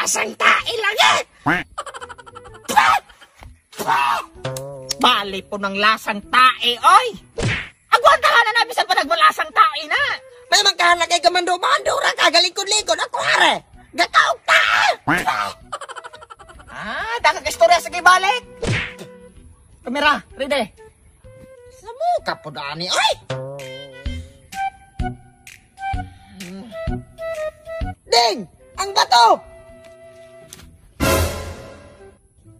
lasang tae lagi. Bali po ng lasang tae, oy! Agwanta ka na nabi sa panagmalasang tae na! May magkahalagay ka mando-mando ra kagalikod-likod ako hare. Gataog tae. Dagang istorya, sige balik! Kamera, ready? Sa muka po dani, oy! Ding! Ang bato!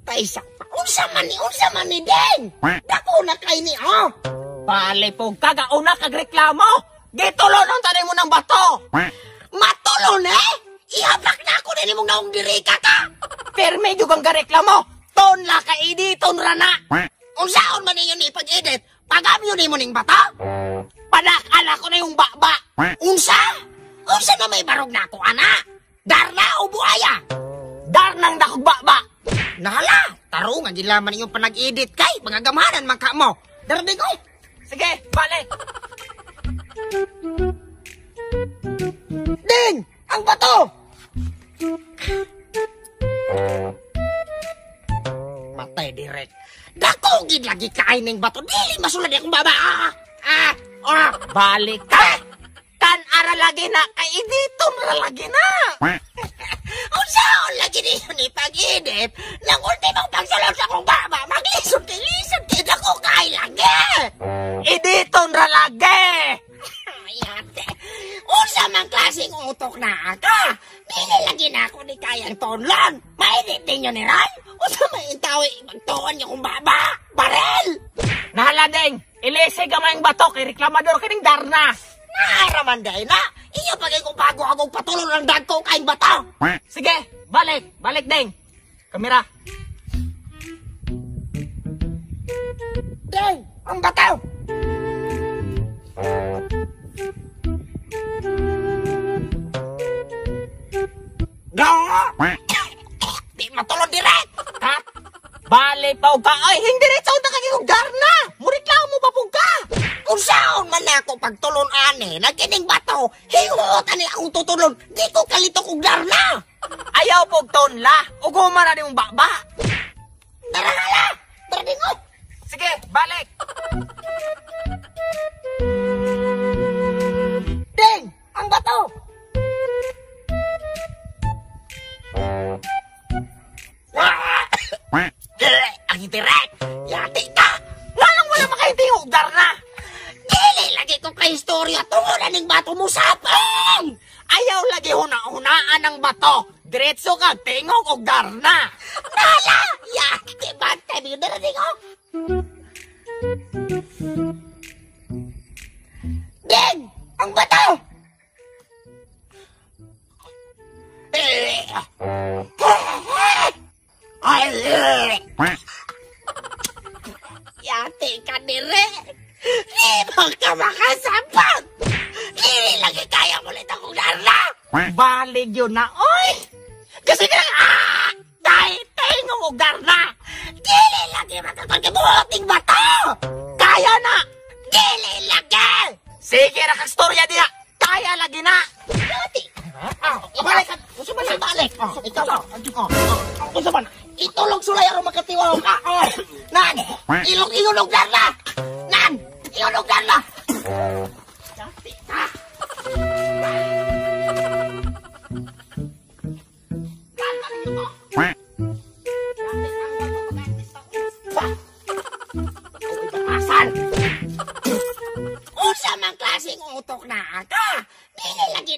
Paisak pa. Unsa man ni Ding! Dako na kay ni, oh! Bali po, kagauna kagreklamo! Gitulonon tayo mo ng bato! Matulon eh! Ihablak na ako din mong naong diri ka! Pero medyo kang gareklamo! Ton la ka editon rana! Unsaon man ninyo ni pag-edit? Pagamyo ni mo ning bata? Padakala ko na yung baba! Unsa? Unsa na may barog na ako, ana? Darna o buaya? Darnang dakog baba! Nahala! Tarungan din laman yung panag-edit kay mga gamanan man ka mo! Dardig ko! Sige, balik! Ding! Ang bato! Matay direk. Dako gid lagi kain ning bato. Dili masulad akong baba. Balik ka! Kan ara lagi na, kay editon ra lagi na! Unsaon lagi niyo ni pag-edit? Nang ultimong pagsulod sa akong baba, maglisod kay dako kay lagi! Editon ra lagi! Ayate, unsa man klaseng utok na aka? Dili lagi na ako ni kayang tonlon. Mainit ninyo ni Ray? Unsa may intawi magtuon niyo kong baba? Barel! Nahaladeng, ilisig ka mayang bato kay reklamador kining Darna! Naaraman day na! Iyo pagay kong bago akong patulong ng dagko kaing bato! Sige, balik! Balik, Deng! Kamera! Deng! Ang bato! Di matulog direct! Ha? Balik pa ka! Ay, hindi rin sa'o na kagigong Darna! Muriklamo mo pa po ka! Kung saan man ako pagtulon ane, nagining bato, hingutan ni akong tutulon, di ko kalito kong darna! Ayaw po tonla! Uguma na yung baba! Darala! Darding ko! Sige, balik! Ding! Ang bato! Ang direk! Yati ka! Walang wala makahitingog, Darna! Dili lagi ko kay istorya tungod aning bato mo sapang! Ayaw lagi huna-hunaan ng bato! Diretso ka, tingog og Darna! Nala! Yati bantay mo yun darding ko! Ding! Ang bato! Yati ka dire! Di mo ka makasampag! Dili lagi kaya ulit akong darla! Balik yun na, oy! Kasi na, dahil tingong og darla! Dili lagi makapagkabuting bato! Kaya na! Dili lagi! Sige na kagstorya diya! Kaya lagi na! Yati! Ibalik ka! Gusto ba lang balik? Ikaw ba? Gusto ba? Itulog sulay aron makatiwala ka! Nan! Ilog-ilog darla! Nan! Ilog darla! Yati ka! Unsa man klaseng utok na aka? Dili lagi